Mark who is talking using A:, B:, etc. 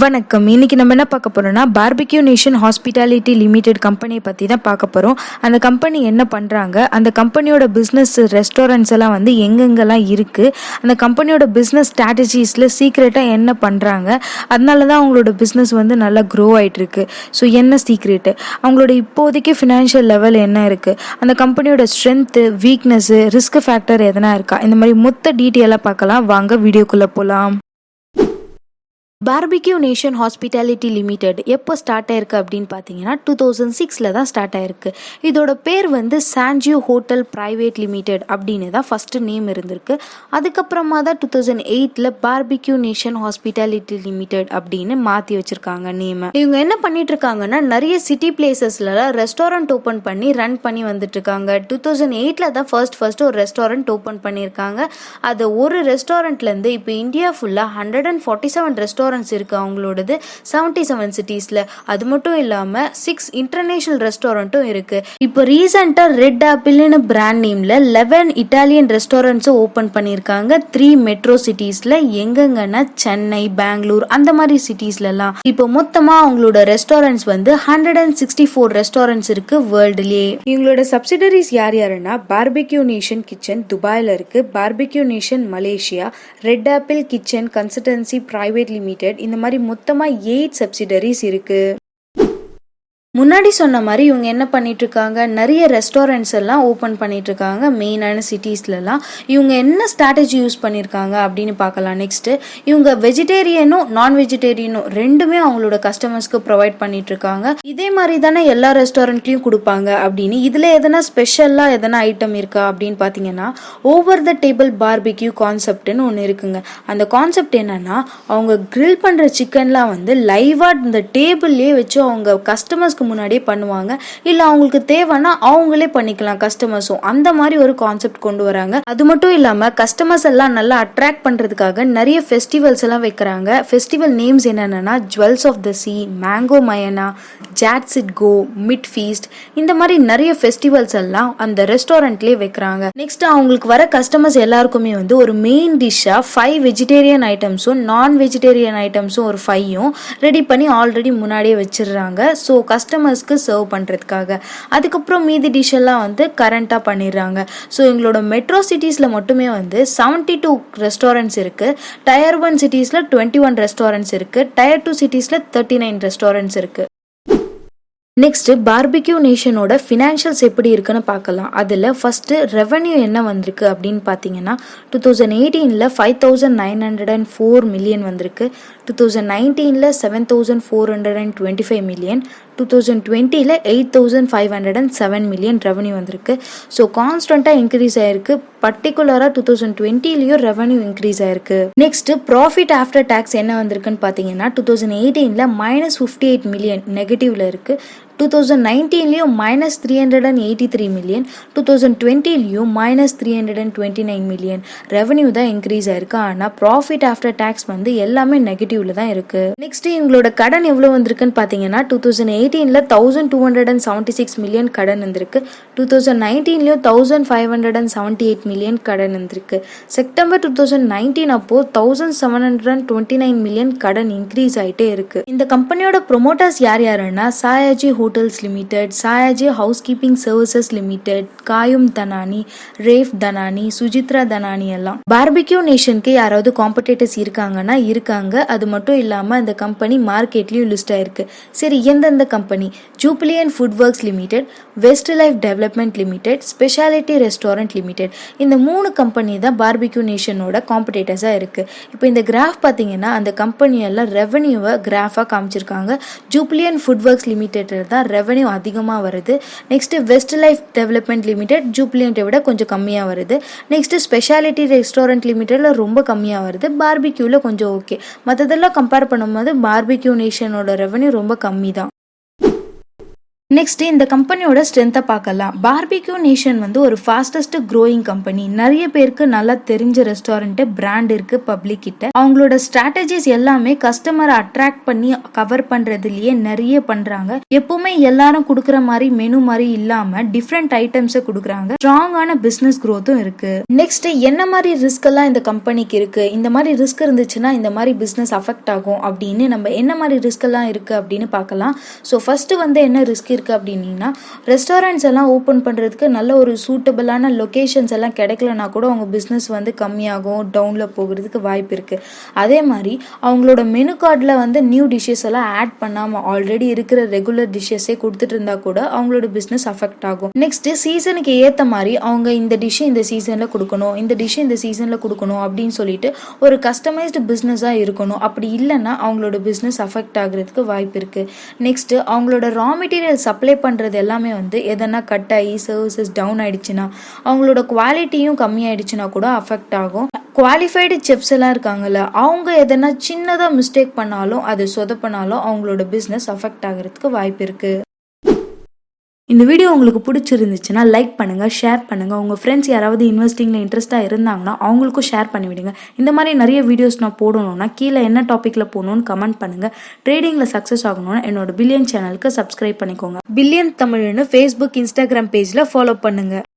A: வணக்கம். இன்னைக்கு நம்ம என்ன பார்க்க போறோம்னா பார்பிக்யூ நேஷன் ஹாஸ்பிட்டாலிட்டி லிமிடெட் கம்பெனியை பற்றி தான் பார்க்க போகிறோம். அந்த கம்பெனி என்ன பண்ணுறாங்க, அந்த கம்பெனியோட பிஸ்னஸ் ரெஸ்டாரண்ட்ஸ் எல்லாம் வந்து எங்கெங்கெல்லாம் இருக்குது, அந்த கம்பெனியோட பிஸ்னஸ் ஸ்ட்ராட்டஜிஸில் சீக்ரெட்டாக என்ன பண்ணுறாங்க, அதனால தான் அவங்களோட பிஸ்னஸ் வந்து நல்லா க்ரோ ஆகிட்டுருக்கு. ஸோ என்ன சீக்ரெட்டு, அவங்களோட இப்போதைக்கு ஃபினான்ஷியல் லெவல் என்ன இருக்குது, அந்த கம்பெனியோட ஸ்ட்ரென்த்து, வீக்னஸ்ஸு, ரிஸ்க் ஃபேக்டர் எதனா இருக்கா, இந்த மாதிரி மொத்த டீட்டெயிலாக பார்க்கலாம். வாங்க வீடியோக்குள்ளே போகலாம். பார்பிக்யூ நேஷன் ஹாஸ்பிட்டாலிட்டி லிமிடெட் எப்போ ஸ்டார்ட் ஆயிருக்கு அப்படின்னு பார்த்தீங்கன்னா 2006 தான் ஸ்டார்ட் ஆயிருக்கு. இதோட பேர் வந்து சான்ஜியோ ஹோட்டல் பிரைவேட் லிமிடெட் அப்படின்னு தான் ஃபஸ்ட்டு நேம் இருந்திருக்கு. அதுக்கப்புறமா தான் 2008 பார்பிக்யூ நேஷன் ஹாஸ்பிட்டாலிட்டி லிமிடெட் அப்படின்னு மாற்றி வச்சுருக்காங்க நேமை. இவங்க என்ன பண்ணிட்டு இருக்காங்கன்னா நிறைய சிட்டி பிளேசஸ்லாம் ரெஸ்டாரண்ட் ஓப்பன் பண்ணி ரன் பண்ணி வந்துட்டு இருக்காங்க. 2008 தான் ஃபர்ஸ்ட் ஒரு ரெஸ்டாரண்ட் ஓப்பன் பண்ணியிருக்காங்க. அது ஒரு ரெஸ்டாரண்ட்லேருந்து இப்போ இந்தியா ஃபுல்லாக 147 ரெஸ்டாரண்ட் இருக்கு அவங்களோடது 77 சிட்டிஸ்ல. அது மட்டும் இல்லாம 6 இன்டர்நேஷனல் ரெஸ்டாரண்ட்டும் இருக்கு. இப்போ ரீசெண்டா ரெட் ஆப்பிள்னு பிராண்ட் நேம்ல 11 இட்டாலியன் ரெஸ்டாரண்ட்ஸ் ஓபன் பண்ணிருக்காங்க 3 மெட்ரோ சிட்டிஸ்ல. எங்கங்கன்னா சென்னை, பெங்களூர் அந்த மாதிரி சிட்டிஸ்ல எல்லாம். இப்போ மொத்தமா அவங்களோட ரெஸ்டாரண்ட்ஸ் வந்து 164 ரெஸ்டாரண்ட்ஸ் இருக்கு வேர்ல்டுலயே. இவங்களோட சப்சிடரிஸ் யாருன்னா பார்பிக்யூ நேஷன் கிச்சன் துபாயில இருக்கு, barbecue nation Malaysia, red apple kitchen consultancy private limited, இந்த மாதிரி மொத்தமா 8 சப்சிடரிஸ் இருக்கு. முன்னாடி சொன்ன மாதிரி இவங்க என்ன பண்ணிட்டு இருக்காங்க, நிறைய ரெஸ்டாரண்ட்ஸ் எல்லாம் ஓப்பன் பண்ணிட்டு இருக்காங்க மெயினான சிட்டிஸ்லாம். இவங்க என்ன ஸ்ட்ராட்டஜி யூஸ் பண்ணியிருக்காங்க அப்படின்னு பார்க்கலாம். நெக்ஸ்ட் இவங்க வெஜிடேரியனும் நான் வெஜிடேரியனும் ரெண்டுமே அவங்களோட கஸ்டமர்ஸ்க்கு ப்ரொவைட் பண்ணிட்டு இருக்காங்க. இதே மாதிரி தானே எல்லா ரெஸ்டாரண்ட்லயும் கொடுப்பாங்க அப்படின்னு. இதுல எதனா ஸ்பெஷலா எதனா ஐட்டம் இருக்கா அப்படின்னு பாத்தீங்கன்னா ஓவர் த டேபிள் பார்பிக்யூ கான்செப்ட்னு ஒன்று இருக்குங்க. அந்த கான்செப்ட் என்னன்னா அவங்க கிரில் பண்ற சிக்கன்லாம் வந்து லைவா இந்த டேபிள்லயே வச்சு அவங்க கஸ்டமர்ஸ் முன்னாடியே பண்ணுவாங்க. இல்ல அவங்களுக்கு தேவைன்னா அவங்களே பண்ணிக்கலாம் கஸ்டமர்ஸும். அந்த மாதிரி ஒரு கான்செப்ட் கொண்டு வராங்க. அது மட்டும் இல்லாம கஸ்டமர்ஸ் எல்லாம் நல்லா அட்ராக்ட் பண்றதுக்காக நிறைய ஃபெஸ்டிவல்ஸ் எல்லாம் வைக்கிறாங்க. ஃபெஸ்டிவல் நேம்ஸ் என்னன்னா jewels of the sea, mango mania, ஜாட்ஸ் இட் கோ, மிட் ஃபீஸ்ட், இந்த மாதிரி நிறைய ஃபெஸ்டிவல்ஸ் எல்லாம் அந்த ரெஸ்டாரண்ட்லயே வைக்கிறாங்க. நெக்ஸ்ட் அவங்களுக்கு வர கஸ்டமர்ஸ் எல்லாருக்குமே வந்து ஒரு மெயின் டிஷ்ஷா 5 வெஜிடேரியன் ஐட்டம்ஸும் நான் வெஜிடேரியன் ஐட்டம்ஸும் ஒரு 5ம் ரெடி பண்ணி ஆல்ரெடி முன்னாடியே வச்சிடுறாங்க. ஸோ கஸ்டமர்ஸ்க்கு சர்வ் பண்ணுறதுக்காக. அதுக்கப்புறம் மீதி டிஷ் எல்லாம் வந்து கரண்டாக பண்ணிடுறாங்க. ஸோ எங்களோட மெட்ரோ சிட்டிஸில் மட்டுமே வந்து 72 ரெஸ்டாரண்ட்ஸ் இருக்குது. டயர் 1 சிட்டிஸில் 21 ரெஸ்டாரண்ட்ஸ் இருக்குது. டயர் 2 சிட்டிஸில் 39 ரெஸ்டாரண்ட்ஸ் இருக்குது. நெக்ஸ்ட் பார்பிக்யூ நேஷனோட ஃபினான்ஷியல்ஸ் எப்படி இருக்குன்னு பார்க்கலாம். அதில் ஃபர்ஸ்ட் ரெவன்யூ என்ன வந்திருக்கு அப்படின்னு பார்த்தீங்கன்னா 2018 5,904 மில்லியன் வந்திருக்கு, 2019 7,425 மில்லியன், 2020 8,507 மில்லியன் ரெவன்யூ வந்திருக்கு. ஸோ கான்ஸ்டன்ட்டாக இன்க்ரீஸ் ஆயிருக்கு. பர்டிகுலராக 2020 ரெவன்யூ இன்க்ரீஸ் ஆயிருக்கு. நெக்ஸ்ட் ப்ராஃபிட் ஆஃப்டர் டேக்ஸ் என்ன வந்திருக்குன்னு பார்த்தீங்கன்னா 2018 -58 மில்லியன் நெகட்டிவ்ல இருக்கு, 2019 -383 மில்லியன், 2020 -329 மில்லியன் ரெவன்யூ தான் இன்க்ரீஸ் ஆயிருக்கு. ஆனால் ப்ராஃபிட் ஆஃப்டர் டேக்ஸ் வந்து எல்லாமே நெகட்டிவ்ல தான் இருக்கு. நெக்ஸ்ட் இவங்களோட கடன் எவ்வளோ வந்திருக்குன்னு பார்த்தீங்கன்னா 2018 1,276 மில்லியன் கடன் வந்திருக்கு, 2019 1,578 மில்லியன் கடன் வந்திருக்கு. செப்டம்பர் 2019 அப்போ 1,729 மில்லியன் கடன் இன்க்ரீஸ் ஆயிட்டே இருக்கு. இந்த கம்பெனியோட ப்ரொமோட்டர்ஸ் யாருன்னா Sayaji hotels limited, Sayaji house keeping services limited, காயும் தனானி, ரேஃப் தனானி, சுஜித்ரா தனானி எல்லாம். பார்பிக்யூ நேஷனுக்கு யாராவது காம்படிட்டர்ஸ் இருக்காங்கன்னா இருக்காங்க. அது மட்டும் இல்லாம அந்த கம்பெனி மார்க்கெட்லயும் லிஸ்ட் ஆயிருக்கு. சரி, எந்தெந்த company? Jubilant food works limited, Westlife development limited, speciality restaurant limited, இந்த 3 கம்பெனி தான் பார்பிக்யூ நேஷனோட காம்படிட்டர்ஸா இருக்கு. இப்போ இந்த கிராஃப் பார்த்தீங்கன்னா அந்த கம்பெனி எல்லாம் ரெவன்யூவை கிராஃபா காமிச்சிருக்காங்க. ஜூப்ளியன் ஃபுட் ஒர்க்ஸ் லிமிடெட் தான் ரெவன்யூ அதிகமாக வருது. Next Westlife development limited ஜூப்ளியன்ட்டை விட கொஞ்சம் கம்மியாக வருது. நெக்ஸ்ட் ஸ்பெஷாலிட்டி ரெஸ்டாரண்ட் லிமிடெட்ல ரொம்ப கம்மியாக வருது. பார்பிக்யூல கொஞ்சம் ஓகே. மற்றதெல்லாம் கம்பேர் பண்ணும்போது பார்பிக்யூ நேஷனோட ரெவன்யூ ரொம்ப கம்மி தான். நெக்ஸ்ட் இந்த கம்பெனியோட ஸ்ட்ரென்த்தை பார்க்கலாம். பார்பிக்யூ நேஷன் வந்து ஒரு ஃபாஸ்டஸ்ட் க்ரோயிங் கம்பெனி. நிறைய பேருக்கு நல்லா தெரிஞ்ச ரெஸ்டாரண்ட் பிராண்ட் இருக்கு பப்ளிக் கிட்ட. அவங்களோட ஸ்ட்ராட்டஜிஸ் எல்லாமே கஸ்டமரை அட்ராக்ட் பண்ணி கவர் பண்றதுலயே நிறைய பண்றாங்க. எப்பவுமே எல்லாரும் கொடுக்குற மாதிரி மெனு மாதிரி இல்லாம டிஃப்ரெண்ட் ஐட்டம்ஸை கொடுக்குறாங்க. ஸ்ட்ராங்கான பிசினஸ் க்ரோத்தும் இருக்கு. நெக்ஸ்ட் என்ன மாதிரி ரிஸ்க் எல்லாம் இந்த கம்பெனிக்கு இருக்கு, இந்த மாதிரி ரிஸ்க் இருந்துச்சுன்னா இந்த மாதிரி பிசினஸ் அஃபெக்ட் ஆகும் அப்படின்னு நம்ம என்ன மாதிரி ரிஸ்க் எல்லாம் இருக்கு அப்படின்னு பார்க்கலாம். ஸோ ஃபர்ஸ்ட் வந்து என்ன ரிஸ்க் இருக்குது அப்படின்னீங்கன்னா, ரெஸ்டாரண்ட்ஸ் எல்லாம் ஓப்பன் பண்ணுறதுக்கு நல்ல ஒரு சூட்டபிளான லொக்கேஷன்ஸ் எல்லாம் கிடைக்கலனா கூட அவங்க பிஸ்னஸ் வந்து கம்மியாகும், டவுனில் போகிறதுக்கு வாய்ப்பு இருக்குது. அதே மாதிரி அவங்களோட மெனு கார்டில் வந்து நியூ டிஷ்ஷஸ் எல்லாம் ஆட் பண்ணாமல் ஆல்ரெடி இருக்கிற ரெகுலர் டிஷ்ஷஸே கொடுத்துட்டு இருந்தா கூட அவங்களோட பிஸ்னஸ் அஃபெக்ட் ஆகும். நெக்ஸ்ட் சீசனுக்கு ஏற்ற மாதிரி அவங்க இந்த டிஷ்ஷை இந்த சீசனில் கொடுக்கணும், இந்த டிஷ்ஷை இந்த சீசனில் கொடுக்கணும் அப்படின்னு சொல்லிட்டு ஒரு கஸ்டமைஸ்டு பிஸ்னஸாக இருக்கணும். அப்படி இல்லைன்னா அவங்களோட பிஸ்னஸ் அஃபெக்ட் ஆகுறதுக்கு வாய்ப்பு இருக்குது. நெக்ஸ்ட் அவங்களோட ரா மெட்டீரியல் சப்ளை பண்ணுறது எல்லாமே வந்து எதனா கட் ஆகி சர்வீசஸ் டவுன் ஆயிடுச்சுன்னா, அவங்களோட குவாலிட்டியும் கம்மியாயிடுச்சுன்னா கூட அஃபெக்ட் ஆகும். குவாலிஃபைடு செஃப்ஸ் எல்லாம் இருக்காங்கல்ல, அவங்க எதனா சின்னதாக மிஸ்டேக் பண்ணாலும் அது சொதப்பினாலும் அவங்களோட பிஸ்னஸ் அஃபெக்ட் ஆகிறதுக்கு வாய்ப்பு இருக்குது. இந்த வீடியோ உங்களுக்கு பிடிச்சிருந்துச்சுன்னா லைக் பண்ணுங்கள், ஷேர் பண்ணுங்கள். உங்கள் ஃப்ரெண்ட்ஸ் யாராவது இன்வெஸ்டிங்கில் இன்ட்ரெஸ்ட்டாக இருந்தாங்கன்னா அவங்களுக்கும் ஷேர் பண்ணிவிடுங்க. இந்த மாதிரி நிறைய வீடியோஸ் நான் போடணும்னா கீழே என்ன டாப்பிக்கில் போகணுன்னு கமெண்ட் பண்ணுங்கள். ட்ரேடிங்கில் சக்ஸஸ் ஆகணும்னா என்னோட பில்லியன் சேனலுக்கு சப்ஸ்கிரைப் பண்ணிக்கோங்க. பில்லியன் தமிழ்னு ஃபேஸ்புக், இன்ஸ்டாகிராம் பேஜில் ஃபாலோ பண்ணுங்கள்.